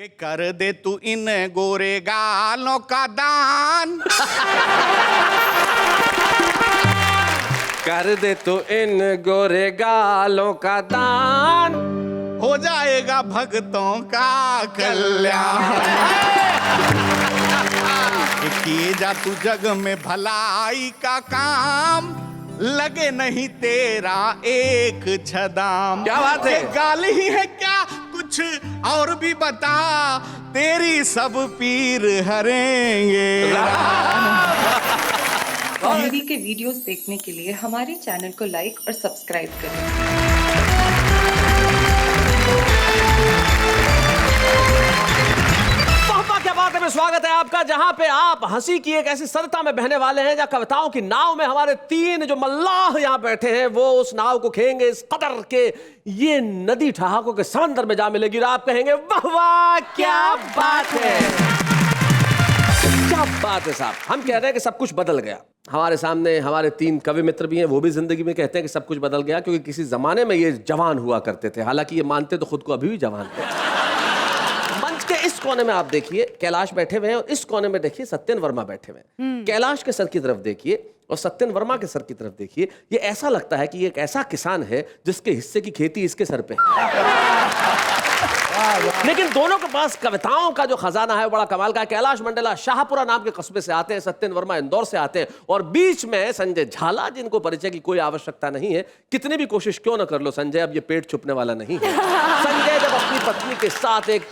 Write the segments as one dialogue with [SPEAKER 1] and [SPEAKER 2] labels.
[SPEAKER 1] कि कर दे तू इन गोरे गालों का दान।
[SPEAKER 2] कर दे तू इन गोरे गालों का दान,
[SPEAKER 1] हो जाएगा भक्तों का कल्याण। किए जा तू जग में भलाई का काम, लगे नहीं तेरा एक छदाम।
[SPEAKER 2] क्या बात है?
[SPEAKER 1] गाल ही है क्या कुछ और भी बता, तेरी सब पीर हरेंगे।
[SPEAKER 3] कॉमेडी के वीडियोस देखने के लिए हमारे चैनल को लाइक और सब्सक्राइब करें।
[SPEAKER 2] क्या बात है, स्वागत है आपका जहां पे आप हंसी की एक ऐसी सरता में बहने वाले हैं जहां कविताओं की नाव में हमारे तीन जो मल्लाह यहां बैठे हैं वो उस नाव को खेंगे इस कदर के ये नदी ठहाकों के समंदर में जा मिलेगी और आप कहेंगे वाह वाह क्या बात है, क्या बात है साहब। हम कह रहे हैं कि सब कुछ बदल गया। हमारे सामने हमारे तीन कवि मित्र भी हैं, वो भी जिंदगी में कहते हैं कि सब कुछ बदल गया क्योंकि किसी जमाने में ये जवान हुआ करते थे, हालांकि ये मानते तो खुद को अभी भी जवान थे। इस कोने में आप देखिए कैलाश बैठे हुए हैं और इस कोने में देखिए सत्यन वर्मा बैठे हुए हैं। कैलाश के सर की तरफ देखिए और सत्यन वर्मा के सर की तरफ देखिए, ये ऐसा लगता है कि ये एक ऐसा किसान है जिसके हिस्से की खेती इसके सर पे लेकिन दोनों के पास कविताओं का जो खजाना है वो बड़ा कमाल का है। कैलाश मंडेला शाहपुरा नाम के कस्बे से आते हैं, सत्यन वर्मा इंदौर से आते हैं और बीच में संजय झाला जिनको परिचय की कोई आवश्यकता नहीं है। कितनी भी कोशिश क्यों ना कर लो संजय, अब ये पेट छुपने वाला नहीं है। संजय जब अपनी पत्नी के साथ एक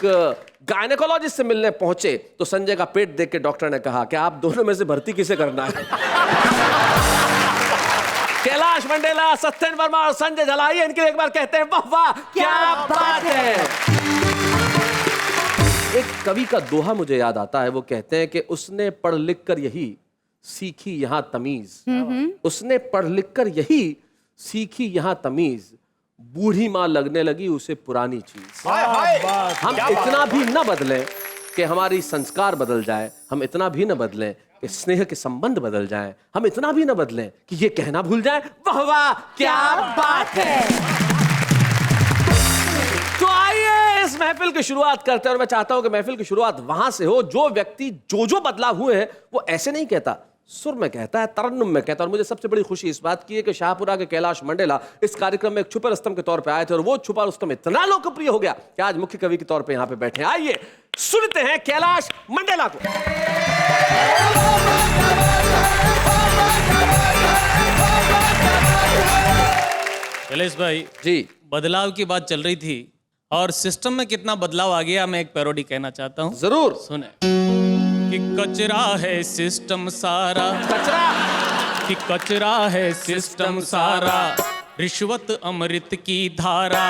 [SPEAKER 2] गायनेकोलॉजिस्ट से मिलने पहुंचे तो संजय का पेट देख के डॉक्टर ने कहा कि आप दोनों में से भर्ती किसे करना है। कैलाश मंडेला, सत्यन वर्मा और संजय झाला इनके एक बार कहते हैं वाह वाह क्या बात है। एक कवि का दोहा मुझे याद आता है, वो कहते हैं कि उसने पढ़ लिख कर यही सीखी यहां तमीज, उसने पढ़ लिख कर यही सीखी यहां तमीज, बूढ़ी मां लगने लगी उसे पुरानी चीज। हम इतना भी न बदलें कि हमारी संस्कार बदल जाए, हम इतना भी न बदलें कि स्नेह के संबंध बदल जाएं, हम इतना भी न बदलें कि ये कहना भूल जाएं वाह वाह क्या बात है। तो आइए इस महफिल की शुरुआत करते हैं और मैं चाहता हूं कि महफिल की शुरुआत वहां से हो जो व्यक्ति जो बदलाव हुए हैं वो ऐसे नहीं कहता, सुर में कहता है, तरन्नुम में कहता है। और मुझे सबसे बड़ी खुशी इस बात की है कि शाहपुरा के कैलाश मंडेला इस कार्यक्रम में एक छुपा रुस्तम के तौर पे आए थे और वो छुपा रुस्तम इतना लोकप्रिय हो गया कि आज मुख्य कवि के तौर पे यहां पे बैठे हैं। आइए सुनते हैं कैलाश मंडेला को।
[SPEAKER 4] कैलाश भाई
[SPEAKER 2] जी,
[SPEAKER 4] बदलाव की बात चल रही थी और सिस्टम में कितना बदलाव आ गया, मैं एक पैरोडी कहना चाहता हूँ।
[SPEAKER 2] जरूर
[SPEAKER 4] सुने कि कचरा है सिस्टम सारा,
[SPEAKER 2] कचरा
[SPEAKER 4] कि कचरा है सिस्टम सारा, रिश्वत अमृत की धारा,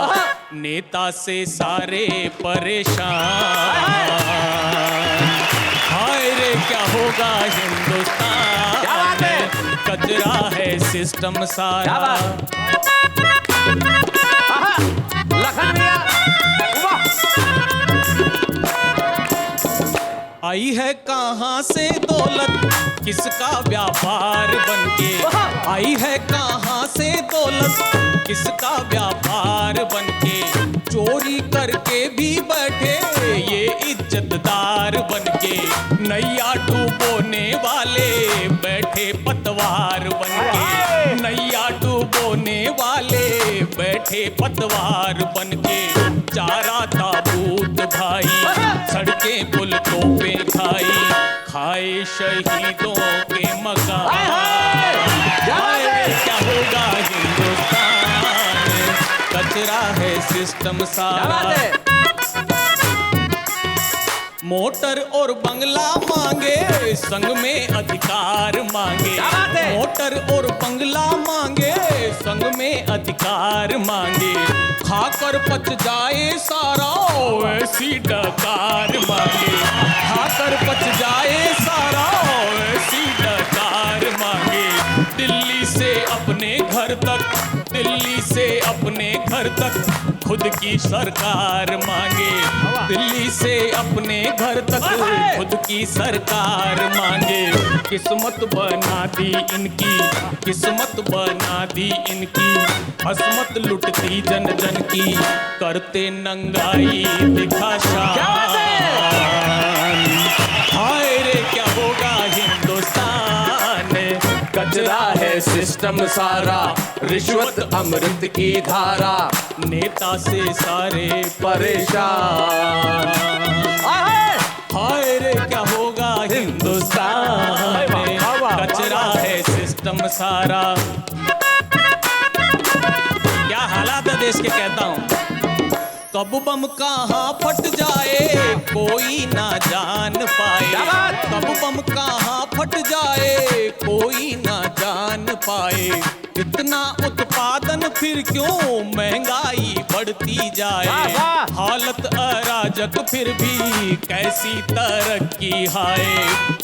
[SPEAKER 4] नेता से सारे परेशान, हाय रे क्या होगा हिंदुस्तान,
[SPEAKER 2] क्या बात है?
[SPEAKER 4] कचरा है सिस्टम सारा।
[SPEAKER 2] लखन भैया वाह।
[SPEAKER 4] आई है कहां से दौलत किसका व्यापार बनके, आई है कहां से दौलत किसका व्यापार बनके, चोरी करके भी बैठे ये इज्जतदार बनके, नैया डूबोने वाले बैठे पतवार बनके, नैया डूबोने वाले बैठे पतवार बनके, चारा ताबूत भाई सड़कें पुल तोपे खाई, खाए शहीदों के मकान, क्या होगा हिंदुस्तान, कचरा है सिस्टम सारा। मोटर और बंगला मांगे संग में अधिकार मांगे, मोटर और बंगला मांगे संग में अधिकार मांगे, खाकर पच जाए सारा ऐसी डकार मांगे, खाकर पच जाए सारा ऐसी डकार मांगे, दिल्ली से अपने घर तक, दिल्ली से अपने घर तक खुद की सरकार मांगे, दिल्ली से अपने घर तक खुद की सरकार मांगे, किस्मत बना दी इनकी, किस्मत बना दी इनकी, असमत लुटती जन जन की, करते नंगाई दिखा शाह।
[SPEAKER 2] सिस्टम सारा, रिश्वत अमृत की धारा,
[SPEAKER 4] नेता से सारे
[SPEAKER 2] परेशान।
[SPEAKER 4] हाय रे क्या होगा हिंदुस्तान में, कचरा है सिस्टम सारा। क्या हालात है देश के, कहता हूं। कब बम कहाँ फट जाए कोई ना जान पाए, कब बम कहाँ फट जाए कोई ना जान पाए। इतना उत्पादन फिर क्यों महंगाई बढ़ती जाए, हालत अराजक फिर भी कैसी तरक्की हाय,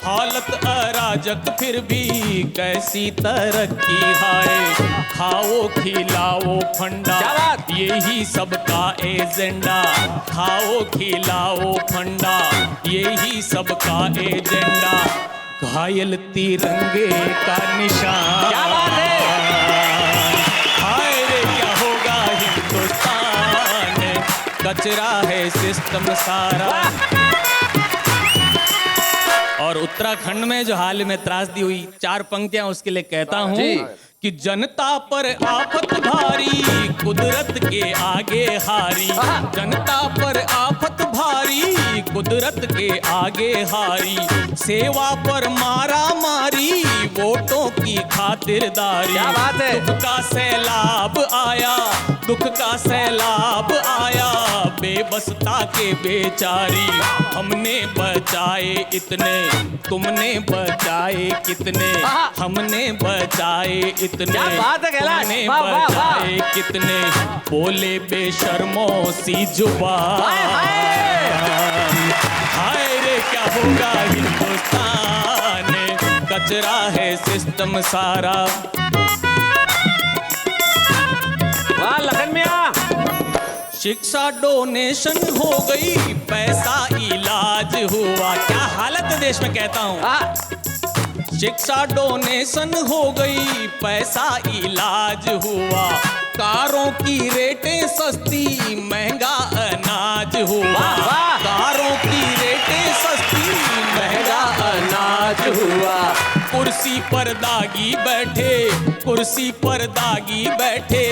[SPEAKER 4] हालत अराजक फिर भी कैसी तरक्की हाय। खाओ खिलाओ फंडा यही सबका एजेंडा, खाओ खिलाओ फंडा यही सबका एजेंडा। घायल तिरंगे का निशान, क्या बात है। हाय रे क्या होगा हिंदुस्तान, कचरा है सिस्टम सारा। और उत्तराखंड में जो हाल में त्रासदी हुई, 4 पंक्तियां उसके लिए कहता हूं कि जनता पर आफत भारी कुदरत के आगे हारी, जनता पर आफत भारी कुदरत के आगे हारी। सेवा पर मारा मारी वोटों की खातिरदारी, क्या बात है। दुख का सैलाब आया, दुख का सैलाब आया बेबसता के बेचारी। हमने बचाए इतने तुमने बचाए कितने, हमने बचाए इतने तुमने बचाए कितने। बोले बेशर्मों सी जुबान, हाय रे क्या होगा हिंदुस्तान, कचरा है सिस्टम सारा। वाह लगन मियां। शिक्षा डोनेशन हो गई पैसा इलाज हुआ, क्या हालत है देश में, कहता हूं। शिक्षा डोनेशन हो गई पैसा इलाज हुआ, कारों की रेटें सस्ती महंगा अनाज हुआ, कारों की रेटें सस्ती महंगा अनाज हुआ। कुर्सी पर दागी बैठे, कुर्सी पर दागी बैठे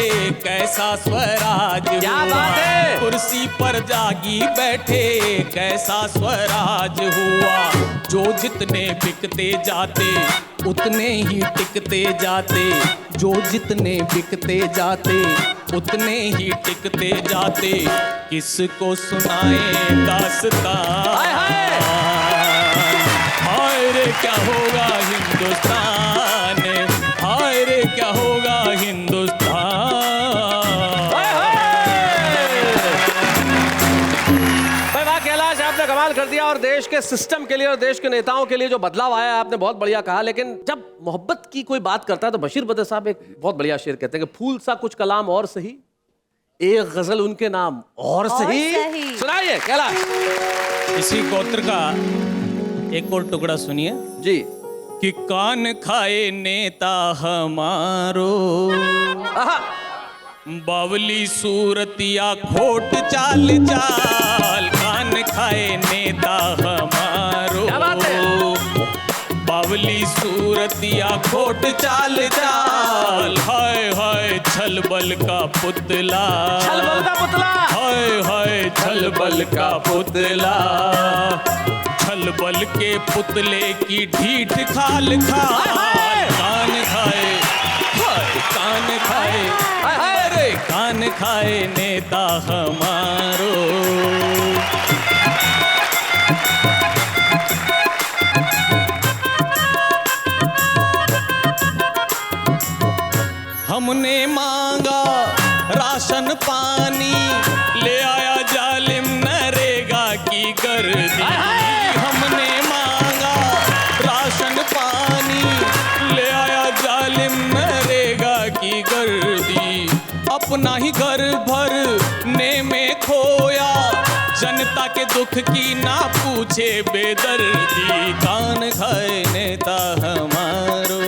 [SPEAKER 4] कैसा स्वराज हुआ, क्या बात है। कुर्सी पर जागी बैठे कैसा स्वराज हुआ। जो जितने बिकते जाते उतने ही टिकते जाते, जो जितने बिकते जाते उतने ही टिकते जाते। किसको सुनाए दास्तां, हाय रे क्या होगा हिंदुस्तान, हाय रे क्या होगा हिंदुस्तान।
[SPEAKER 2] भाई वाह कैलाश, आपने कमाल कर दिया। और देश के सिस्टम के लिए और देश के नेताओं के लिए जो बदलाव आया आपने बहुत बढ़िया कहा। लेकिन जब मोहब्बत की कोई बात करता है तो बशीर बद्र साहब एक बहुत बढ़िया शेर कहते हैं कि फूल सा कुछ कलाम और सही, एक गजल उनके नाम और सही। सुनाइए कैलाश।
[SPEAKER 4] इसी गोत्र का एक और टुकड़ा सुनिए
[SPEAKER 2] जी।
[SPEAKER 4] कि कान खाए नेता हमारो, बावली सूरतिया खोट चाल चाल। कान खाए नेता हमारो, बावली सूरतिया खोट चाल चाल। हाय हाय छलबल का पुतला,
[SPEAKER 2] छलबल का पुतला,
[SPEAKER 4] हाय हाय छलबल का पुतला। छलबल के पुतले की ढीठ खाल खाए, कान खाए, हाय कान खाए, अरे कान खाए नेता हमारो। हमने मांगा राशन पानी, ले आया जालिम नरेगा की गर्दी। हमने मांगा राशन पानी, ले आया जालिम नरेगा की गर्दी। अपना ही घर भरने में खोया, जनता के दुख की ना पूछे बेदर्दी। कान खाए नेता हमारो।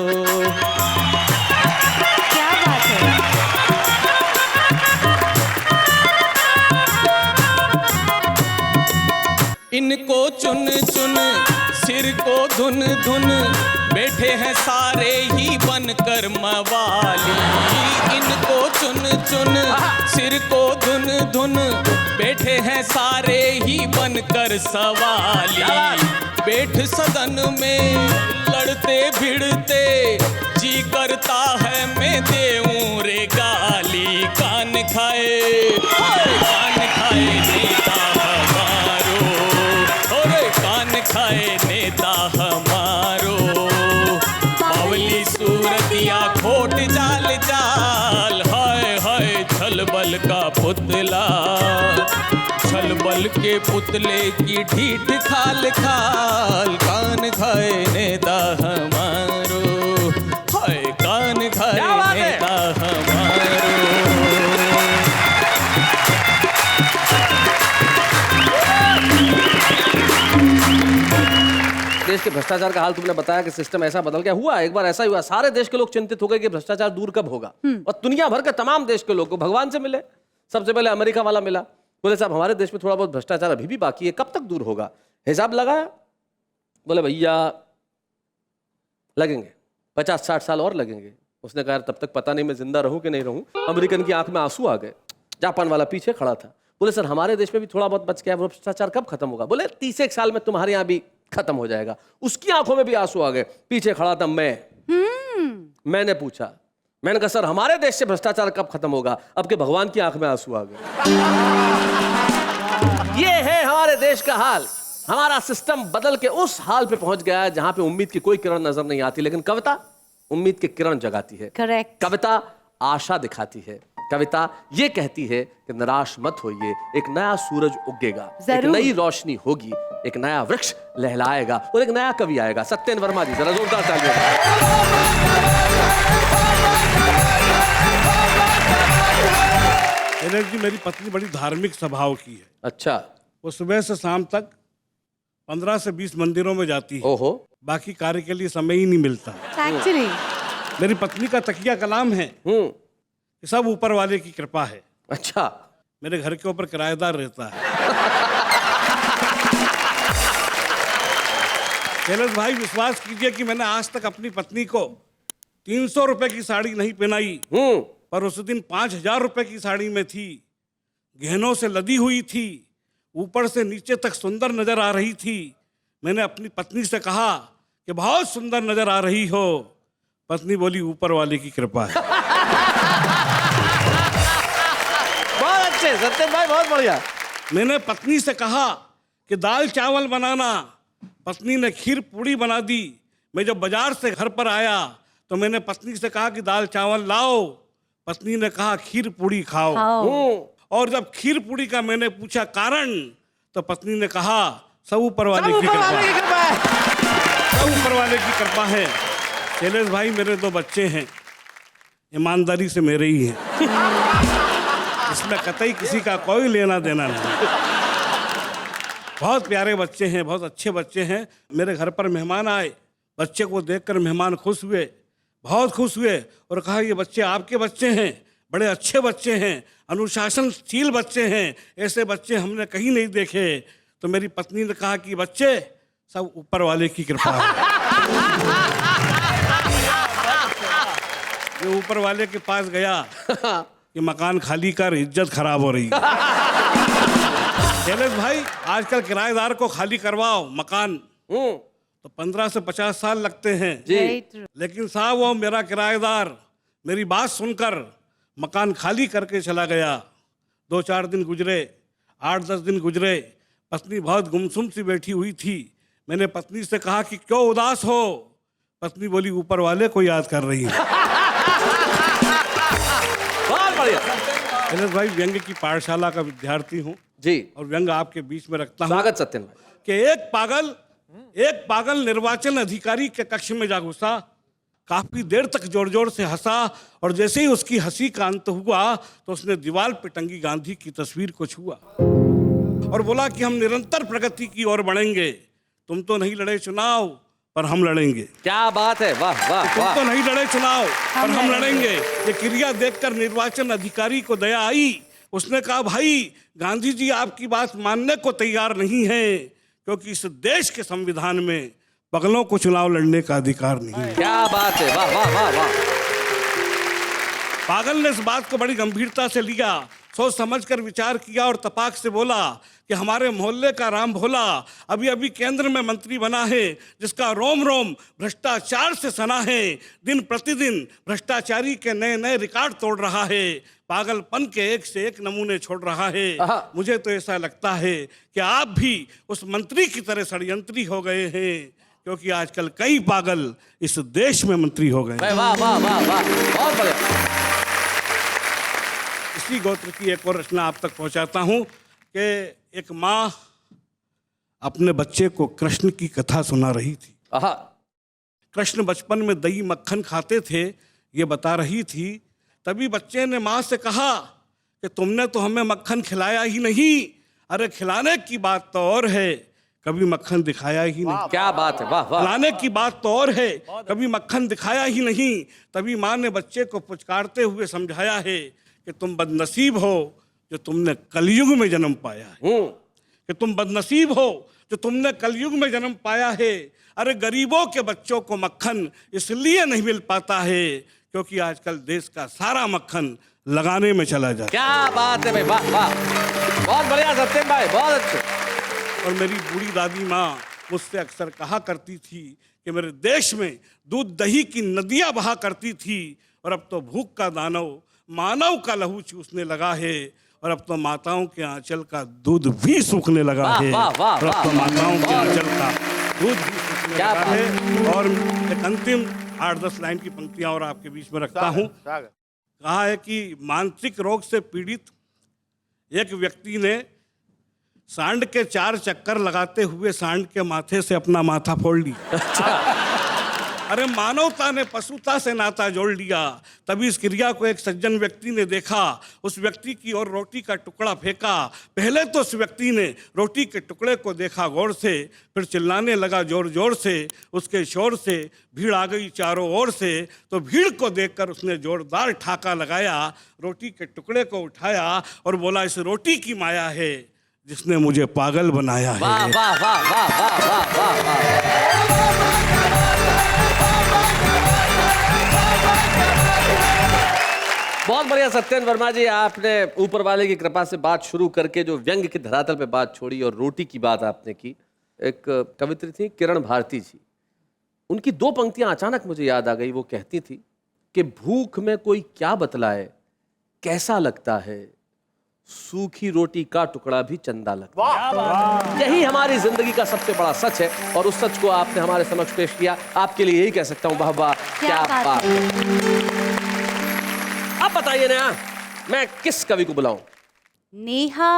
[SPEAKER 4] इनको चुन चुन सिर को धुन धुन बैठे हैं सारे ही बनकर मवाली, इनको चुन चुन सिर को धुन धुन, बैठे हैं सारे ही बनकर सवाली, बैठ सदन में लड़ते भिड़ते, जी करता है मैं देऊं रे गाली, कान खाए नेता हमारो, अरे कान खाए नेता हमारो, बावली सूरतिया खोट जाल जाल, हाय हाय छलबल का पुतला, छलबल के पुतले की ढीठ खाल खाल, कान खाए नेता हमारो, हाय कान खाए नेता हमारो।
[SPEAKER 2] देश के भ्रष्टाचार का हाल तुमने बताया कि सिस्टम ऐसा बदल गया, हुआ एक बार ऐसा ही हुआ, सारे देश के लोग चिंतित हो गए कि भ्रष्टाचार दूर कब होगा, और दुनिया भर के तमाम देश के लोग को भगवान से मिले। सबसे पहले अमेरिका वाला मिला, बोले साहब हमारे देश में थोड़ा बहुत भ्रष्टाचार अभी भी बाकी है, कब तक दूर होगा? हिसाब लगाया, बोले भैया लगेंगे 50-60 साल और लगेंगे। उसने कहा तब तक पता नहीं मैं जिंदा रहूं कि नहीं रहूं। अमेरिकन की आंख में आंसू आ गए। जापान वाला पीछे खड़ा था, बोले सर हमारे देश में भी थोड़ा बहुत बच गया, भ्रष्टाचार कब खत्म होगा? बोले 30 साल में तुम्हारे यहाँ भी खत्म हो जाएगा। उसकी आंखों में भी आंसू आ गए। पीछे खड़ा था मैंने पूछा, मैंने कहा सर हमारे देश से भ्रष्टाचार कब खत्म होगा? अब के भगवान की आंख में आंसू आ गए। ये है हमारे देश का हाल। हमारा सिस्टम बदल के उस हाल पे पहुंच गया है जहां पे उम्मीद की कोई किरण नजर नहीं आती, लेकिन कविता उम्मीद की किरण जगाती है।
[SPEAKER 5] करेक्ट।
[SPEAKER 2] कविता आशा दिखाती है। कविता ये कहती है कि निराश मत होइए, एक नया सूरज उगेगा, एक नई रोशनी होगी, एक नया वृक्ष लहलाएगा और एक नया कवि आएगा। सत्येन वर्मा जी, जरा जोरदार तालियां।
[SPEAKER 6] जी मेरी पत्नी बड़ी धार्मिक स्वभाव की है।
[SPEAKER 2] अच्छा।
[SPEAKER 6] वो सुबह से शाम तक 15 से 20 मंदिरों में जाती है।
[SPEAKER 2] ओहो।
[SPEAKER 6] बाकी कार्य के लिए समय ही नहीं मिलता।
[SPEAKER 5] एक्चुअली
[SPEAKER 6] मेरी पत्नी का तकिया कलाम है कि सब ऊपर वाले की कृपा है।
[SPEAKER 2] अच्छा।
[SPEAKER 6] मेरे घर के ऊपर किराएदार रहता है। कैलाश भाई विश्वास कीजिए कि मैंने आज तक अपनी पत्नी को 300 रुपए की साड़ी नहीं पहनाई, पर उस दिन 5000 रुपए की साड़ी में थी, गहनों से लदी हुई थी, ऊपर से नीचे तक सुंदर नजर आ रही थी। मैंने अपनी पत्नी से कहा कि बहुत सुंदर नजर आ रही हो। पत्नी बोली ऊपर वाले की कृपा है।
[SPEAKER 2] बहुत अच्छे सत्येन भाई, बहुत बढ़िया।
[SPEAKER 6] मैंने पत्नी से कहा कि दाल चावल बनाना, पत्नी ने खीर पूड़ी बना दी। मैं जब बाजार से घर पर आया तो मैंने पत्नी से कहा कि दाल चावल लाओ, पत्नी ने कहा खीर पूड़ी खाओ। और जब खीर पूड़ी का मैंने पूछा कारण, तो पत्नी ने कहा सब ऊपर वाले की कृपा है, सब ऊपर वाले की कृपा है। कैलाश भाई मेरे 2 बच्चे हैं, ईमानदारी से मेरे ही हैं, इसमें कतई किसी का कोई लेना देना नहीं। बहुत प्यारे बच्चे हैं, बहुत अच्छे बच्चे हैं। मेरे घर पर मेहमान आए, बच्चे को देखकर मेहमान खुश हुए, बहुत खुश हुए और कहा ये बच्चे आपके बच्चे हैं, बड़े अच्छे बच्चे हैं, अनुशासनशील बच्चे हैं, ऐसे बच्चे हमने कहीं नहीं देखे। तो मेरी पत्नी ने कहा कि बच्चे सब ऊपर वाले की कृपा है। ये ऊपर वाले के पास गया कि मकान खाली कर, इज्जत खराब हो रही है। कैलाश भाई आजकल किराएदार को खाली करवाओ मकान तो 15 से 50 साल लगते हैं
[SPEAKER 2] जी।
[SPEAKER 6] लेकिन साहब वो मेरा किराएदार मेरी बात सुनकर मकान खाली करके चला गया। 2-4 दिन गुजरे, 8-10 दिन गुजरे, पत्नी बहुत गुमसुम सी बैठी हुई थी। मैंने पत्नी से कहा कि क्यों उदास हो? पत्नी बोली ऊपर वाले को याद कर रही है।
[SPEAKER 2] बहुत बढ़िया।
[SPEAKER 6] कैलाश भाई व्यंग की पाठशाला का विद्यार्थी हूँ
[SPEAKER 2] जी,
[SPEAKER 6] और व्यंग आपके बीच में रखता हूँ।
[SPEAKER 2] स्वागत सत्येन भाई।
[SPEAKER 6] कि एक पागल निर्वाचन अधिकारी के कक्ष में जा घुसा, काफी देर तक जोर जोर से हंसा और जैसे ही उसकी हंसी का अंत हुआ तो उसने दीवार पर टंगी गांधी की तस्वीर को छुआ और बोला कि हम निरंतर प्रगति की ओर बढ़ेंगे। तुम तो नहीं लड़े चुनाव, पर हम लड़ेंगे।
[SPEAKER 2] क्या बात है, वाह वाह
[SPEAKER 6] तुम
[SPEAKER 2] वाह।
[SPEAKER 6] तो नहीं लड़े चुनाव, पर हम लड़ेंगे। ये क्रिया देखकर निर्वाचन अधिकारी को दया आई। उसने कहा भाई गांधी जी आपकी बात मानने को तैयार नहीं है, क्योंकि इस देश के संविधान में पगलों को चुनाव लड़ने का अधिकार नहीं है।
[SPEAKER 2] क्या बात है, वाह वाह वाह वाह।
[SPEAKER 6] पागल ने इस बात को बड़ी गंभीरता से लिया, सोच समझकर विचार किया और तपाक से बोला कि हमारे मोहल्ले का राम भोला अभी अभी केंद्र में मंत्री बना है, जिसका रोम रोम भ्रष्टाचार से सना है, दिन प्रतिदिन भ्रष्टाचारी के नए नए रिकॉर्ड तोड़ रहा है, पागलपन के एक से एक नमूने छोड़ रहा है। मुझे तो ऐसा लगता है कि आप भी उस मंत्री की तरह षड्यंत्री हो गए हैं, क्योंकि आजकल कई पागल इस देश में मंत्री हो गए।
[SPEAKER 2] वाह वाह वाह वाह, बहुत बढ़िया।
[SPEAKER 6] इसी गोत्र की एक और रचना आप तक पहुंचाता हूं कि एक माँ अपने बच्चे को कृष्ण की कथा सुना रही थी। कृष्ण बचपन में दही मक्खन खाते थे, ये बता रही थी। तभी बच्चे ने माँ से कहा कि तुमने तो हमें मक्खन खिलाया ही नहीं। अरे खिलाने की बात तो और है, कभी मक्खन दिखाया ही नहीं।
[SPEAKER 2] क्या बात है, वाह वाह।
[SPEAKER 6] खिलाने की बात तो और है, कभी मक्खन दिखाया ही नहीं। तभी माँ ने बच्चे को पुचकारते हुए समझाया है कि तुम बदनसीब हो जो तुमने कलयुग में जन्म पाया है, कि तुम बदनसीब हो जो तुमने कलयुग में जन्म पाया है। अरे गरीबों के बच्चों को मक्खन इसलिए नहीं मिल पाता है क्योंकि आजकल देश का सारा मक्खन लगाने में चला जाता है।
[SPEAKER 2] क्या बात है भाई, वाह वाह, बहुत बढ़िया सत्यम भाई, बहुत अच्छे।
[SPEAKER 6] और मेरी बूढ़ी दादी माँ मुझसे अक्सर कहा करती थी कि मेरे देश में दूध दही की नदियाँ बहा करती थी, और अब तो भूख का दानव मानव का लहू चूसने लगा है, और अब तो माताओं के आंचल का दूध भी सूखने लगा है। और अब तो माताओं के आंचल का दूध भी सूखने लगा है। और एक अंतिम 8-10 लाइन की पंक्तियां और आपके बीच में रखता हूं। कहा है कि मानसिक रोग से पीड़ित एक व्यक्ति ने सांड के 4 चक्कर लगाते हुए सांड के माथे से अपना माथा फोड़ लिया। अरे मानवता ने पशुता से नाता जोड़ लिया। तभी इस क्रिया को एक सज्जन व्यक्ति ने देखा, उस व्यक्ति की ओर रोटी का टुकड़ा फेंका। पहले तो उस व्यक्ति ने रोटी के टुकड़े को देखा गौर से, फिर चिल्लाने लगा जोर जोर से। उसके शोर से भीड़ आ गई चारों ओर से, तो भीड़ को देखकर उसने जोरदार ठाका लगाया, रोटी के टुकड़े को उठाया और बोला, इस रोटी की माया है जिसने मुझे पागल बनाया है।
[SPEAKER 2] वाह वाह वाह वाह वाह वाह वाह वाह। बहुत बढ़िया सत्येंद्र वर्मा जी, आपने ऊपर वाले की कृपा से बात शुरू करके जो व्यंग की धरातल पे बात छोड़ी और रोटी की बात आपने की। एक कवित्री थी किरण भारती जी, उनकी 2 पंक्तियां अचानक मुझे याद आ गई। वो कहती थी कि भूख में कोई क्या बतलाए, कैसा लगता है, सूखी रोटी का टुकड़ा भी चंदा लगता है। यही हमारी जिंदगी का सबसे बड़ा सच है, और उस सच को आपने हमारे समक्ष पेश किया। आपके लिए यही कह सकता हूँ, वाह वाह, क्या बात है। अब बताइए नेहा, मैं किस कवि को बुलाऊं?
[SPEAKER 5] नेहा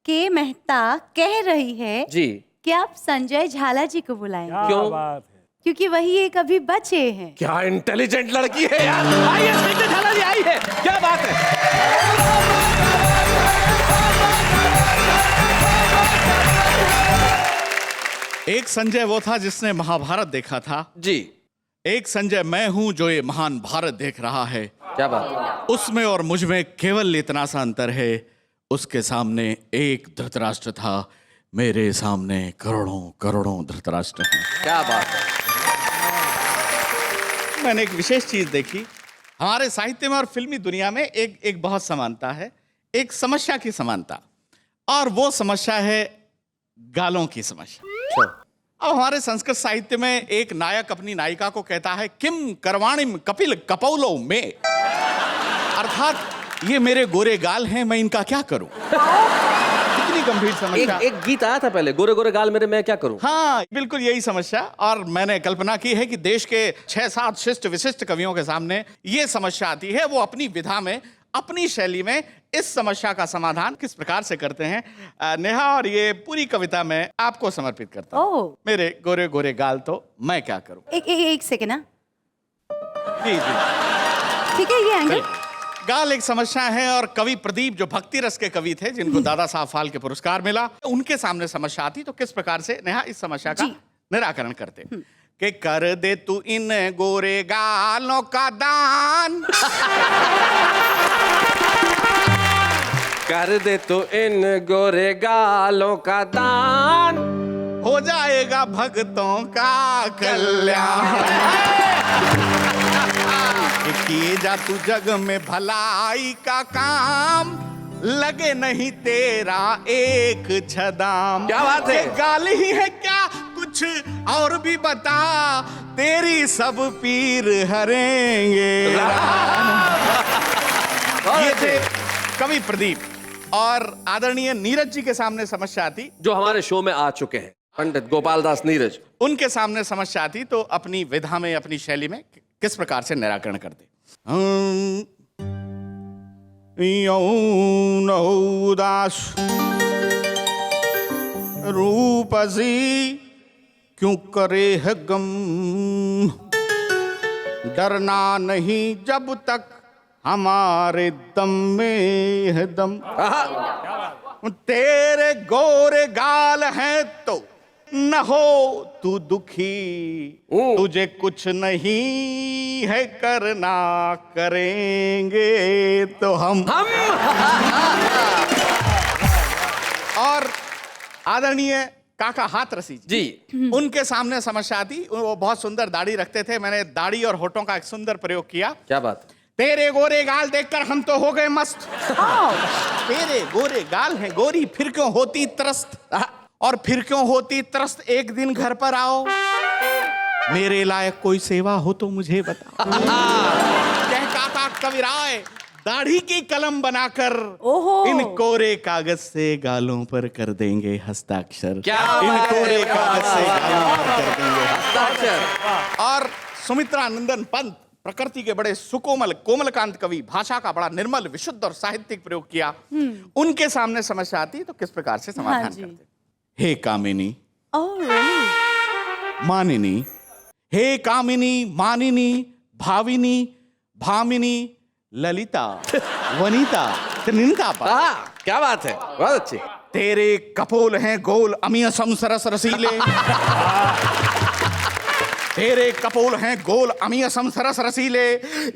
[SPEAKER 5] के मेहता कह रही है
[SPEAKER 2] जी
[SPEAKER 5] कि आप संजय झाला जी को बुलाएं।
[SPEAKER 2] क्यों?
[SPEAKER 5] क्योंकि वही एक अभी बचे हैं।
[SPEAKER 2] क्या इंटेलिजेंट लड़की है यार। आइए संजय झाला जी, आई है, क्या बात है।
[SPEAKER 1] एक संजय वो था जिसने महाभारत देखा था
[SPEAKER 2] जी,
[SPEAKER 1] एक संजय मैं हूं जो ये महान भारत देख रहा है।
[SPEAKER 2] क्या बात है।
[SPEAKER 1] उसमें और मुझ में केवल इतना सा अंतर है, उसके सामने एक धृतराष्ट्र था, मेरे सामने करोड़ों करोड़ों धृतराष्ट्र हैं।
[SPEAKER 2] क्या बात है।
[SPEAKER 1] मैंने एक विशेष चीज देखी, हमारे साहित्य में और फिल्मी दुनिया में एक बहुत समानता है, एक समस्या की समानता, और वो समस्या है गालों की समस्या। अब हमारे संस्कृत साहित्य में एक नायक अपनी नायिका को कहता है, किम करवाणिम कपिल कपौलो में, अर्थात ये मेरे गोरे गाल हैं, मैं इनका क्या करूं। कितनी गंभीर समस्या।
[SPEAKER 2] एक गीत आया था पहले, गोरे गोरे गाल मेरे, मैं क्या करूं।
[SPEAKER 1] हाँ, बिल्कुल यही समस्या। और मैंने कल्पना की है कि देश के 6-7 शिष्ट विशिष्ट कवियों के सामने ये समस्या आती है, वो अपनी विधा में, अपनी शैली में इस समस्या का समाधान किस प्रकार से करते हैं। नेहा, और ये पूरी कविता मैं आपको समर्पित करता हूँ। मेरे गोरे गोरे गाल तो मैं क्या करूं।
[SPEAKER 5] एक सेकेंड ना।
[SPEAKER 1] जी जी,
[SPEAKER 5] ठीक है, ये आएंगे।
[SPEAKER 1] गाल एक समस्या है, और कवि प्रदीप जो भक्ति रस के कवि थे, जिनको दादा साहब फाल्के पुरस्कार मिला, उनके सामने समस्या आती तो किस प्रकार से नेहा इस समस्या का निराकरण करते कि कर दे तू इन गोरे गालों का दान,
[SPEAKER 2] कर दे तो इन गोरे गालों का दान,
[SPEAKER 1] हो जाए करेगा भक्तों का कल्याण। किए जा तू जग में भलाई का काम, लगे नहीं तेरा एक छदाम।
[SPEAKER 2] क्या बात है?
[SPEAKER 1] ये गाल ही है क्या, कुछ और भी बता, तेरी सब पीर हरेंगे। ये थे कवि प्रदीप और आदरणीय नीरज जी के सामने समस्या आती,
[SPEAKER 2] जो हमारे शो में आ चुके हैं, पंडित गोपाल दास नीरज।
[SPEAKER 1] उनके सामने समस्या आती तो अपनी विधा में, अपनी शैली में किस प्रकार से निराकरण करते। यौन उदास रूपसी क्यों करे है गम, डरना नहीं जब तक हमारे दम में है दम। तेरे गोरे गाल हैं तो न हो तू दुखी, तुझे कुछ नहीं है करना, करेंगे तो हम। और आदरणीय काका हाथरसी
[SPEAKER 2] जी,
[SPEAKER 1] उनके सामने समस्या आती। वो बहुत सुंदर दाढ़ी रखते थे, मैंने दाढ़ी और होठों का एक सुंदर प्रयोग किया।
[SPEAKER 2] क्या बात।
[SPEAKER 1] तेरे गोरे गाल देखकर हम तो हो गए मस्त। तेरे गोरे गाल हैं गोरी, फिर क्यों होती त्रस्त, और फिर क्यों होती त्रस्त, एक दिन घर पर आओ, मेरे लायक कोई सेवा हो तो मुझे बताओ। कह काका कविराय दाढ़ी की कलम बनाकर इन कोरे कागज से गालों पर कर देंगे हस्ताक्षर।
[SPEAKER 2] क्या
[SPEAKER 1] इन कोरे कागज से गालों पर कर देंगे
[SPEAKER 2] हस्ताक्षर।
[SPEAKER 1] और सुमित्रा नंदन पंत प्रकृति के बड़े सुकोमल कोमलकांत कवि, भाषा का बड़ा निर्मल विशुद्ध और साहित्यिक प्रयोग किया। उनके सामने समस्या आती तो किस प्रकार से समाधान करते। हे कामिनी, मानिनी, हे कामिनी, मानिनी, भाविनी, भामिनी, ललिता, वनिता, त्रिनिता।
[SPEAKER 2] क्या बात है, बहुत अच्छी।
[SPEAKER 1] तेरे कपोल हैं गोल अमीयसम सरस रसीले। तेरे कपोल हैं गोल अमीयसम सरस रसीले,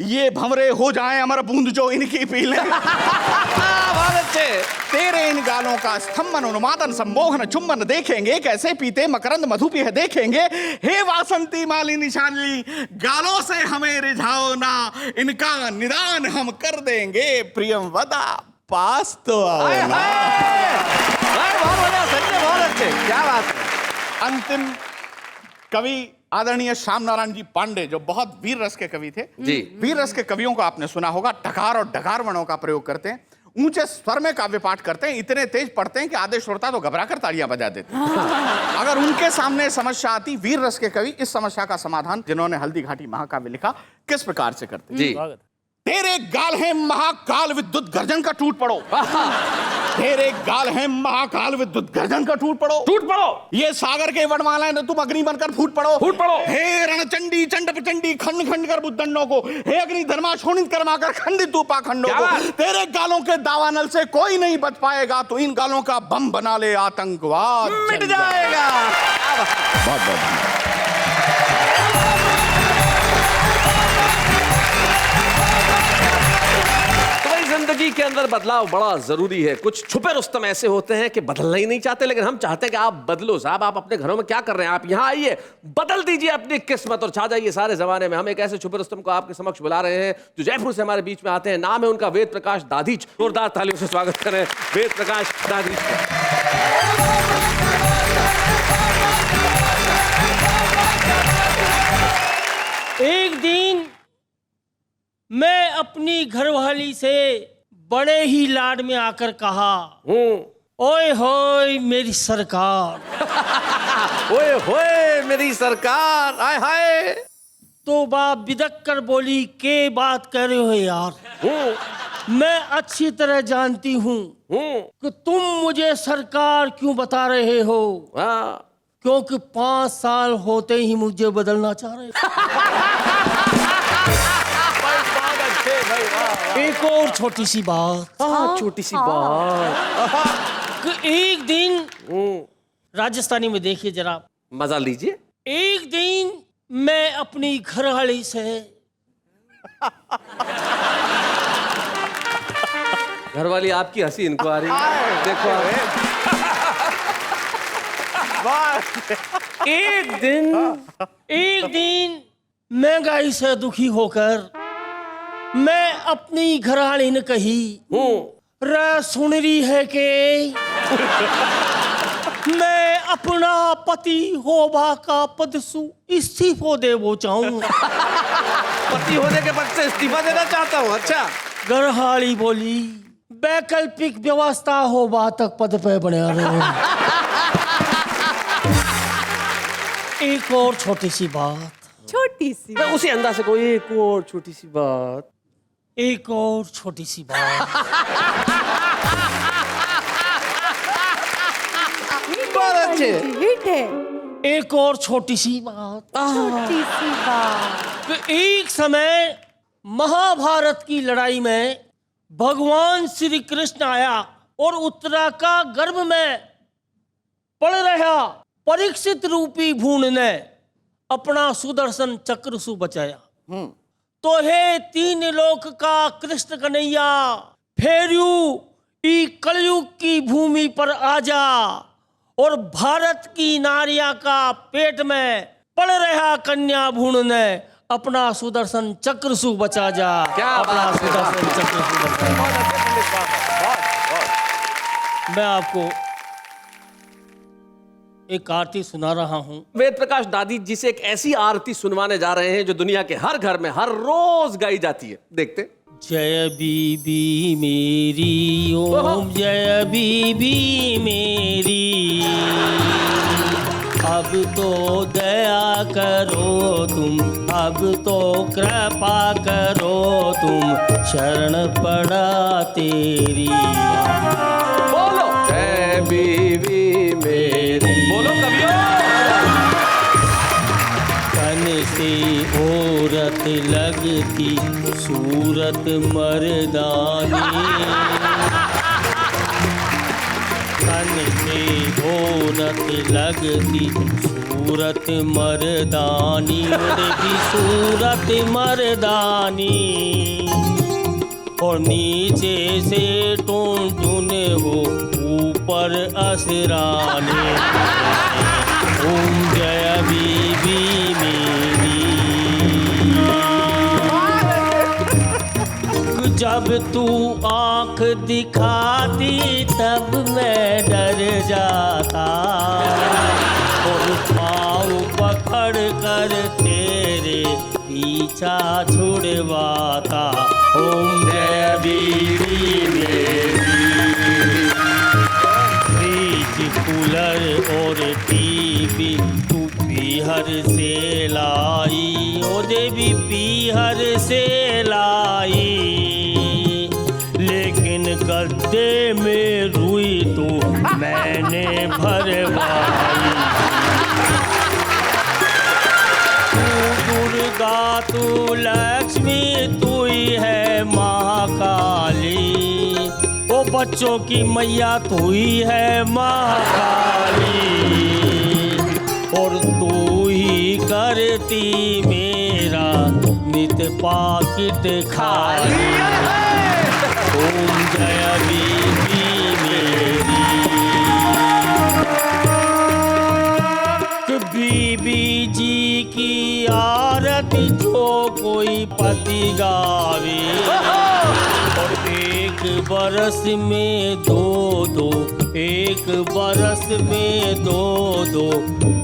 [SPEAKER 1] ये भंवरे हो जाएं अमर बूंद जो इनकी पीले।
[SPEAKER 2] बहुत अच्छे।
[SPEAKER 1] तेरे इन गालों का स्तंभन उन्मादन सम्मोहन चुंबन देखेंगे, कैसे पीते मकरंद मधु पिह देखेंगे। हे वासंती मालिनी शालिनी, गालों से हमें रिझाओ ना, इनका निदान हम कर देंगे। प्रियम वदा पास तो आओ ना।
[SPEAKER 2] बहुत बढ़िया, सच में बहुत अच्छे। क्या बात है।
[SPEAKER 1] अंतिम कवि आदरणीय श्याम नारायण जी पांडे, जो बहुत वीर रस के कवि थे।
[SPEAKER 2] जी।
[SPEAKER 1] वीर रस के कवियों को आपने सुना होगा, टकार और डकार वर्णों का प्रयोग करते हैं, ऊंचे स्वर में काव्य पाठ करते हैं, इतने तेज पढ़ते हैं कि आधे श्रोता तो घबराकर तालियां बजा देते हैं। अगर उनके सामने समस्या आती, वीर रस के कवि इस समस्या का समाधान, जिन्होंने हल्दी घाटी महाकाव्य लिखा, किस प्रकार से करते।
[SPEAKER 2] जी।
[SPEAKER 1] तेरे गाल है महाकाल विद्युत गर्जन का टूट पड़ो। तेरे गाल है महाकाल विद्युत गर्जन का टूट पड़ो।
[SPEAKER 2] टूट पड़ो।
[SPEAKER 1] ये सागर के वनमाला है, तुम अग्नि बनकर फूट पड़ो।
[SPEAKER 2] फूट पड़ो।
[SPEAKER 1] हे रणचंडी चंड प्रचंडी खंड खंड कर बुद्धंडों को, हे अग्नि धर्मा शोणित कर्माकर खंडित तू पाखंडों को। तेरे गालों के दावानल से कोई नहीं बच पाएगा, तो इन गालों का बम बना ले आतंकवाद
[SPEAKER 2] मिट जाएगा।
[SPEAKER 1] बहुत बहुत
[SPEAKER 2] जिंदगी के अंदर बदलाव बड़ा जरूरी है। कुछ छुपे रुस्तम ऐसे होते हैं कि बदलना ही नहीं चाहते, लेकिन हम चाहते हैं कि आप बदलो। साहब, आप अपने घरों में क्या कर रहे हैं? आप यहाँ आइए, बदल दीजिए अपनी किस्मत और छा जाइए सारे जमाने में। हम एक ऐसे छुपे रुस्तम को आपके समक्ष बुला रहे हैं जो जयपुर से हमारे बीच में आते हैं। नाम है उनका वेद प्रकाश दाधीच। जोरदार तालियों से स्वागत करें वेद प्रकाश दाधीच का।
[SPEAKER 7] एक दिन मैं अपनी घरवाली से बड़े ही लाड में आकर कहा, ओए होए मेरी सरकार।
[SPEAKER 2] ओए होए मेरी सरकार, आय हाय।
[SPEAKER 7] तो बाप बिदक कर बोली, के बात कर रहे हो यार? मैं अच्छी तरह जानती हूँ कि तुम मुझे सरकार क्यों बता रहे हो। क्योंकि 5 साल होते ही मुझे बदलना चाह रहे एक और छोटी सी बात।
[SPEAKER 2] छोटी सी बात।
[SPEAKER 7] कि एक दिन राजस्थानी में देखिए जरा,
[SPEAKER 2] मजा लीजिए।
[SPEAKER 7] एक दिन मैं अपनी घरवाली से
[SPEAKER 2] घरवाली आपकी हंसी इनको आ रही है। देखो बात।
[SPEAKER 7] एक दिन महंगाई से दुखी होकर मैं अपनी घरवाली ने कही, रे सुन रही है कि मैं अपना पति होबा का पद सु इस्तीफो देवो चाहूं।
[SPEAKER 2] पति होने के पद से इस्तीफा देना चाहता हूँ। अच्छा।
[SPEAKER 7] घरवाली बोली, वैकल्पिक व्यवस्था होबा तक पद पे बने रहो। एक और छोटी सी बात,
[SPEAKER 5] छोटी सी।
[SPEAKER 2] उसी अंदाज से कोई एक और छोटी सी बात।
[SPEAKER 7] एक और छोटी सी बात।
[SPEAKER 2] बहुत अच्छे।
[SPEAKER 5] हिट है।
[SPEAKER 7] एक और छोटी सी बात।
[SPEAKER 5] छोटी सी बात।
[SPEAKER 7] तो एक समय महाभारत की लड़ाई में भगवान श्री कृष्ण आया और उत्तरा का गर्भ में पड़ रहा परीक्षित रूपी भूण ने अपना सुदर्शन चक्र सु बचाया। तो हे तीन लोक का कृष्ण कन्हैया, फेरयू ई कलयुग की भूमि पर आजा और भारत की नारिया का पेट में पड़ रहा कन्या भूण ने अपना सुदर्शन चक्र सु बचा जा।
[SPEAKER 2] क्या
[SPEAKER 7] अपना
[SPEAKER 2] बात है।
[SPEAKER 7] सुदर्शन चक्र सु बचा जा। मैं आपको एक आरती सुना रहा हूं।
[SPEAKER 2] वेद प्रकाश दादी जी से एक ऐसी आरती सुनवाने जा रहे हैं जो दुनिया के हर घर में हर रोज गाई जाती है। देखते।
[SPEAKER 7] जय बीबी मेरी, ओम जय बीबी मेरी, अब तो दया करो तुम, अब तो कृपा करो तुम, शरण पड़ा तेरी।
[SPEAKER 2] बोलो जय बीवी मेरी। बोलो कवियो।
[SPEAKER 7] कन से औरत लगती सूरत मर्दानी, कन से औरत लगती सूरत मर्दानी, की सूरत मर्दानी, और नीचे से टून टून हो ऊपर असराने। ओम जय बीबी मेरी। जब तू आंख दिखाती तब मैं डर जाता, और पाँव पकड़ कर तेरे पीछा छुड़वाता। ओम जय बीबी मेरी। फ्रिज, कूलर और टीवी तू पीहर से लाई, ओ देवी पीहर से लाई, लेकिन गद्दे में रुई तो मैंने भरवाई। तू दुर्गा, तू लक्ष्मी, तू ही है महाकाली, ओ बच्चों की मैया तू ही है महाकाली, और तू ही करती मेरा नित पाकिट खाली। ओम जय बीबी मेरी। बीबी जी की आरती जो कोई पति गावे, और एक बरस में दो दो, एक बरस में दो दो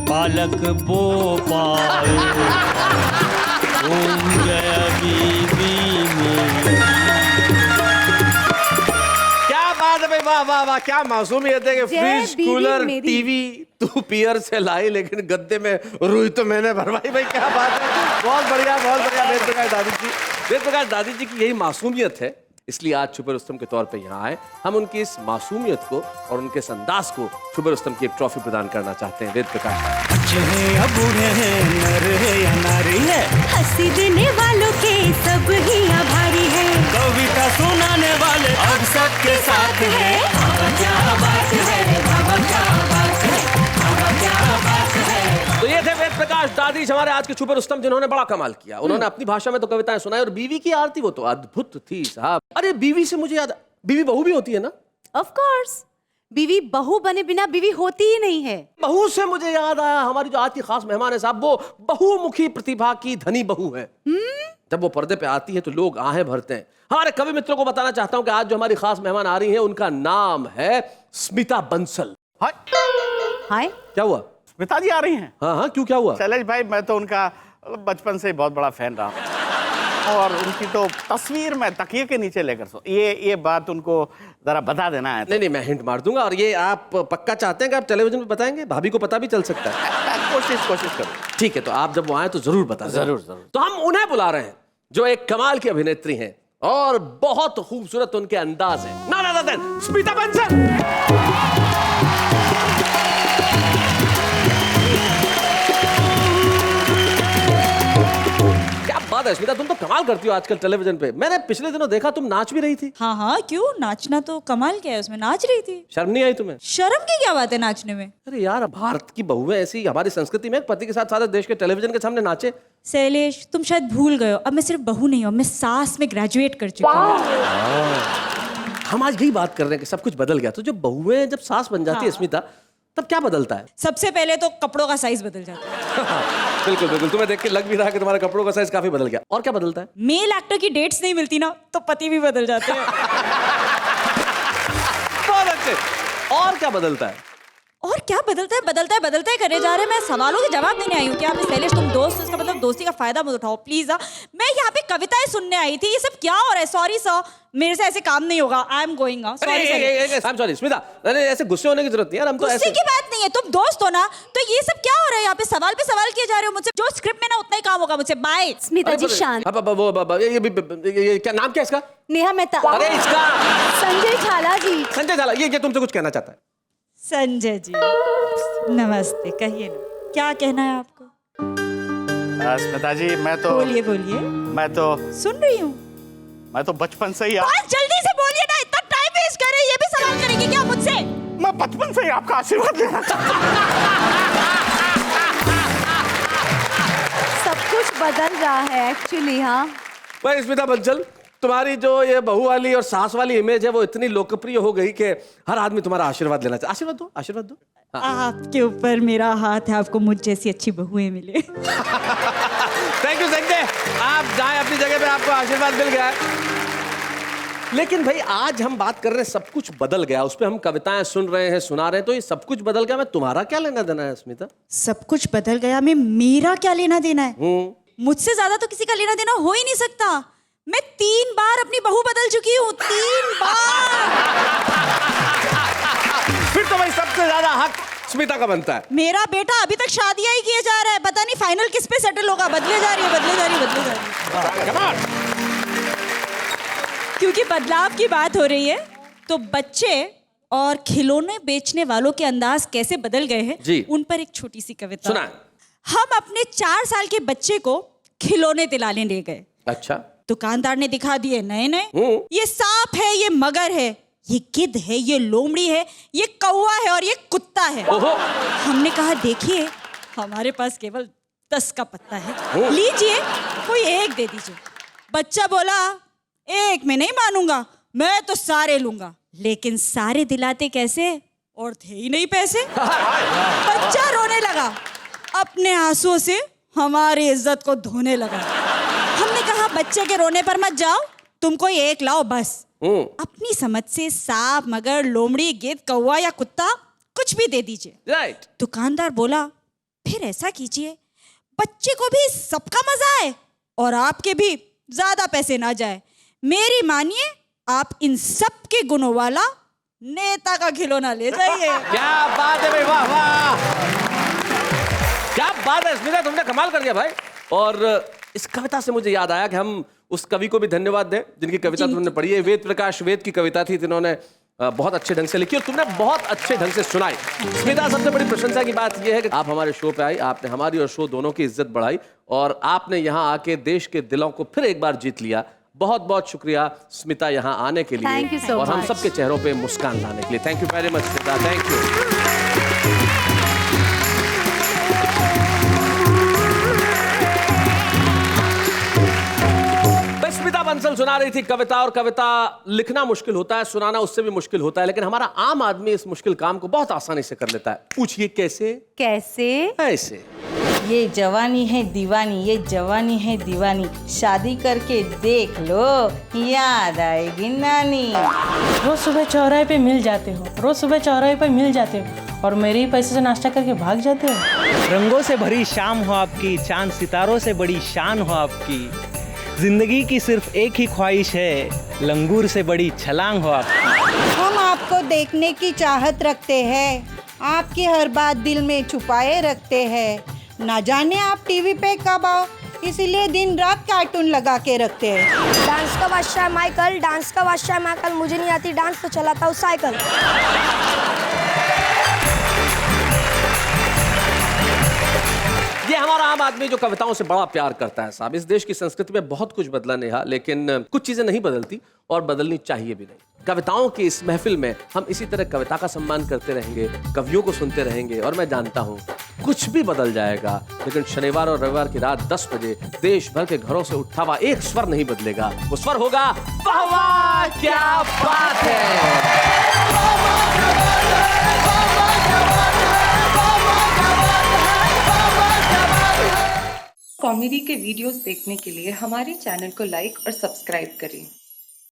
[SPEAKER 7] बालक बो पाए। ओम जय बीबी मेरी।
[SPEAKER 2] क्या बात है भाई, वाह वाह वाह, क्या मासूमियत है कि
[SPEAKER 5] जय
[SPEAKER 2] फ्रिज,
[SPEAKER 5] बीवी
[SPEAKER 2] कूलर,
[SPEAKER 5] मेरी।
[SPEAKER 2] टीवी तू पियर से लाई, लेकिन गद्दे में रुई तो मैंने भरवाई। भाई क्या बात है, बहुत बढ़िया बहुत बढ़िया। वेद प्रकाश दादी जी, वेद प्रकाश दादी जी की यही मासूमियत है, इसलिए आज छुपे रुस्तम के तौर पे यहाँ आए। हम उनकी इस मासूमियत को और उनके इस अंदाज को छुपे रुस्तम की एक ट्रॉफी प्रदान करना चाहते हैं। वेद प्रकाश।
[SPEAKER 8] बूढ़े या बूढ़े हैं, नर है या नारी है,
[SPEAKER 5] हंसी देने वालों के सब ही आभारी है,
[SPEAKER 8] कविता सुनाने वाले अब सबके साथ है। क्या बात है, बाबा क्या बात है, बाबा क्या बात है।
[SPEAKER 2] तो ये थे वेद प्रकाश दादी हमारे आज के छुपे रुस्तम, जिन्होंने बड़ा कमाल किया। उन्होंने अपनी भाषा में तो कविताएं सुनाई, और बीवी की आरती वो तो अद्भुत थी साहब। अरे बीवी से मुझे याद, बीवी बहू भी होती है ना?
[SPEAKER 5] Of course.
[SPEAKER 9] बीवी बहू बने बिना बीवी होती ही नहीं है।
[SPEAKER 2] बहू से मुझे याद आया, हमारी जो आज की खास मेहमान है साहब, वो बहुमुखी प्रतिभा की धनी बहू है। जब वो पर्दे पे आती है तो लोग आहें भरते हैं। हमारे कवि मित्रों को बताना चाहता हूं कि आज जो हमारी खास मेहमान आ रही हैं उनका नाम है स्मिता बंसल।
[SPEAKER 1] हाय,
[SPEAKER 9] हाय,
[SPEAKER 2] क्या हुआ?
[SPEAKER 1] स्मिता जी आ रही हैं?
[SPEAKER 2] हाँ हाँ, क्यों, क्या हुआ?
[SPEAKER 1] शैलेश भाई, मैं तो उनका बचपन से ही बहुत बड़ा फैन रहा हूं। और उनकी तो तस्वीर मैं तकिए के नीचे लेकर सो, ये बात उनको जरा बता देना है।
[SPEAKER 2] नहीं नहीं, मैं हिंट मार दूंगा। और ये आप पक्का चाहते हैं कि आप टेलीविजन पे बताएंगे? भाभी को पता भी चल सकता है।
[SPEAKER 1] कोशिश करो।
[SPEAKER 2] ठीक है, तो आप जब वो आए तो जरूर बता दें।
[SPEAKER 1] जरूर।
[SPEAKER 2] तो हम उन्हें बुला रहे हैं जो एक कमाल की अभिनेत्री हैं और बहुत खूबसूरत उनके अंदाज है। ना स्मिता बंसल। क्या बात है स्मिता, तुम तो कमाल करती हो आजकल टेलीविजन पे। मैंने पिछले दिनों देखा तुम नाच भी रही थी।
[SPEAKER 10] हाँ हाँ, क्यों, नाचना तो कमाल क्या है, उसमें नाच रही थी।
[SPEAKER 2] शर्म नहीं आई तुम्हें?
[SPEAKER 10] शर्म की क्या बात है नाचने में?
[SPEAKER 2] अरे यार, भारत की बहुएं ऐसी, हमारी संस्कृति में पति के साथ सारे देश के टेलीविजन के सामने नाचे।
[SPEAKER 10] शैलेश, तुम शायद भूल गए हो, अब मैं सिर्फ बहू नहीं हूँ, मैं सास में ग्रेजुएट कर चुकी हूँ।
[SPEAKER 2] हम आज यही बात कर रहे हैं कि सब कुछ बदल गया। तो जब बहुएं जब सास बन जाती है स्मिता, तब क्या बदलता है?
[SPEAKER 10] सबसे पहले तो कपड़ों का साइज बदल जाता है।
[SPEAKER 2] बिल्कुल बिल्कुल, तुम्हें देख के लग भी रहा है कि तुम्हारे कपड़ों का साइज काफी बदल गया। और क्या बदलता है?
[SPEAKER 10] मेल एक्टर की डेट्स नहीं मिलती ना, तो पति भी बदल जाते हैं।
[SPEAKER 2] बहुत अच्छे। और क्या बदलता है?
[SPEAKER 10] और क्या बदलता है करे जा रहे हैं। मैं सवालों के जवाब देने आई हूँ। क्या शैलेश, तुम दोस्त हो, इसका मतलब दोस्ती का फायदा मत उठाओ प्लीज। मैं यहाँ पे कविताएं सुनने आई थी। ये सब क्या हो रहा है? सॉरी सर, मेरे से ऐसे काम नहीं होगा। I am going.
[SPEAKER 2] Sorry Smita, अरे ऐसे गुस्से होने की जरूरत नहीं यार, हम तो
[SPEAKER 10] गुस्से की बात नहीं है, तुम दोस्त हो ना। तो ये सब क्या हो रहा है यहाँ पे? सवाल पे सवाल किए जा रहे हो मुझसे। जो स्क्रिप्ट में ना उतना ही काम होगा मुझसे। बाय।
[SPEAKER 9] स्मिता जी शांत।
[SPEAKER 2] ये क्या नाम क्या इसका?
[SPEAKER 9] नेहा मेहता।
[SPEAKER 2] अरे इसका
[SPEAKER 9] संजय झाला जी।
[SPEAKER 2] संजय झाला, ये तुमसे कुछ कहना चाहता है।
[SPEAKER 10] संजय जी नमस्ते, कहिए ना, क्या कहना है आपको?
[SPEAKER 1] स्मिता जी, मैं तो
[SPEAKER 10] सुन रही हूँ।
[SPEAKER 1] मैं तो बचपन से ही
[SPEAKER 10] बस जल्दी से बोलिए ना, इतना टाइम वेस्ट कर रहे हैं। ये भी सवाल करेंगे क्या मुझसे?
[SPEAKER 1] मैं बचपन से ही आपका आशीर्वाद लेना चाहता
[SPEAKER 9] सब कुछ बदल रहा है एक्चुअली। हाँ
[SPEAKER 2] भाई स्मिता बंसल, तुम्हारी जो ये बहू वाली और सास वाली इमेज है वो इतनी लोकप्रिय हो गई कि हर आदमी तुम्हारा आशीर्वाद लेना चाहे। आशीर्वाद दो।
[SPEAKER 10] आपके ऊपर मेरा हाथ है, आपको मुझ जैसी अच्छी बहुएं मिले।
[SPEAKER 2] थैंक यू संजय, आप जाए अपनी जगह पे, आपको आशीर्वाद मिल गया है। लेकिन भाई आज हम बात कर रहे हैं सब कुछ बदल गया, उस पर हम कविताएं सुन रहे हैं, सुना रहे हैं, तो ये सब कुछ बदल गया, मैं तुम्हारा क्या लेना देना है स्मिता?
[SPEAKER 10] सब कुछ बदल गया, मैं मेरा क्या लेना देना है? मुझसे ज्यादा तो किसी का लेना देना हो ही नहीं सकता। मैं 3 बार अपनी बहू बदल चुकी हूँ, 3 बार।
[SPEAKER 2] फिर तो भाई सबसे ज्यादा हक स्मिता का बनता है।
[SPEAKER 10] मेरा बेटा अभी तक शादियां ही किए जा रहा है, पता नहीं फाइनल किस पे सेटल होगा। बदले जा रही है। क्योंकि बदलाव की बात हो रही है, तो बच्चे और खिलौने बेचने वालों के अंदाज कैसे बदल गए हैं, उन पर एक छोटी सी कविता
[SPEAKER 2] सुना।
[SPEAKER 10] हम अपने 4 साल के बच्चे को खिलौने दिलाने ले गए।
[SPEAKER 2] अच्छा।
[SPEAKER 10] दुकानदार ने दिखा दिए नए, ये सांप है, ये मगर है, ये गिद्ध है, ये लोमड़ी है, ये कौवा है और ये कुत्ता है। हमने कहा देखिए, हमारे पास केवल 10 का पत्ता है, लीजिए कोई एक दे दीजिए। बच्चा बोला एक में नहीं मानूंगा, मैं तो सारे लूंगा। लेकिन सारे दिलाते कैसे, और थे ही नहीं पैसे। बच्चा रोने लगा, अपने आंसुओं से हमारी इज्जत को धोने लगा। हमने कहा बच्चे के रोने पर मत जाओ, तुम कोई एक लाओ बस। अपनी समझ से सांप, मगर, लोमड़ी, गिद्ध, कौवा या कुत्ता कुछ भी दे दीजिए।
[SPEAKER 2] राइट।
[SPEAKER 10] दुकानदार बोला फिर ऐसा कीजिए, बच्चे को भी सबका मजा आए और आपके भी ज्यादा पैसे ना जाए। मेरी मानिए, आप इन सब के गुणों वाला नेता का खिलौना ले जाइए।
[SPEAKER 2] क्या बात है भाई, वाह वाह, क्या बात है स्मिता, तुमने कमाल कर दिया भाई। और इस कविता से मुझे याद आया कि हम उस कवि को भी धन्यवाद दें जिनकी कविता तुमने पढ़ी है। वेद प्रकाश वेद की कविता थी, जिन्होंने बहुत अच्छे ढंग से लिखी और तुमने बहुत अच्छे ढंग से सुनाई। स्मिता, सबसे बड़ी प्रशंसा की बात यह है कि आप हमारे शो पे आई, आपने हमारी और शो दोनों की इज्जत बढ़ाई और आपने यहाँ आके देश के दिलों को फिर एक बार जीत लिया। बहुत बहुत शुक्रिया स्मिता यहाँ आने के लिए और हम सबके चेहरों पे मुस्कान लाने के लिए। Thank you very much Smita, thank you. Smita Bansal Kajal सुना रही थी कविता, और कविता लिखना मुश्किल होता है, सुनाना उससे भी मुश्किल होता है, लेकिन हमारा आम आदमी इस मुश्किल काम को बहुत आसानी से कर लेता है। पूछिए कैसे?
[SPEAKER 9] कैसे?
[SPEAKER 2] ऐसे।
[SPEAKER 10] ये जवानी है दीवानी, ये जवानी है दीवानी, शादी करके देख लो, याद आएगी नानी।
[SPEAKER 11] रोज सुबह चौराहे पे मिल जाते हो, रोज सुबह चौराहे पे मिल जाते हो, और मेरे ही पैसे से नाश्ता करके भाग जाते हो।
[SPEAKER 12] रंगों से भरी शाम हो आपकी, चांद सितारों से बड़ी शान हो आपकी, जिंदगी की सिर्फ एक ही ख्वाहिश है, लंगूर से बड़ी छलांग हो आपकी।
[SPEAKER 13] हम आपको देखने की चाहत रखते हैं, आपकी हर बात दिल में छुपाए रखते हैं, ना जाने आप टीवी पे कब आओ, इसीलिए दिन रात कार्टून लगा के रखते हैं।
[SPEAKER 5] डांस का बादशाह माइकल, डांस का बादशाह माइकल, मुझे नहीं आती डांस तो चलाता हूँ साइकिल।
[SPEAKER 2] ये हमारा आम आदमी जो कविताओं से बड़ा प्यार करता है साहब। इस देश की संस्कृति में बहुत कुछ बदला नेहा, लेकिन कुछ चीजें नहीं बदलती और बदलनी चाहिए भी नहीं। कविताओं की इस महफिल में हम इसी तरह कविता का सम्मान करते रहेंगे, कवियों को सुनते रहेंगे, और मैं जानता हूँ कुछ भी बदल जाएगा, लेकिन शनिवार और रविवार की रात 10 बजे देश भर के घरों से उठा हुआ एक स्वर नहीं बदलेगा। वो स्वर होगा वाह वाह क्या बात है।
[SPEAKER 3] कॉमेडी के वीडियोस देखने के लिए हमारे चैनल को लाइक और सब्सक्राइब करें।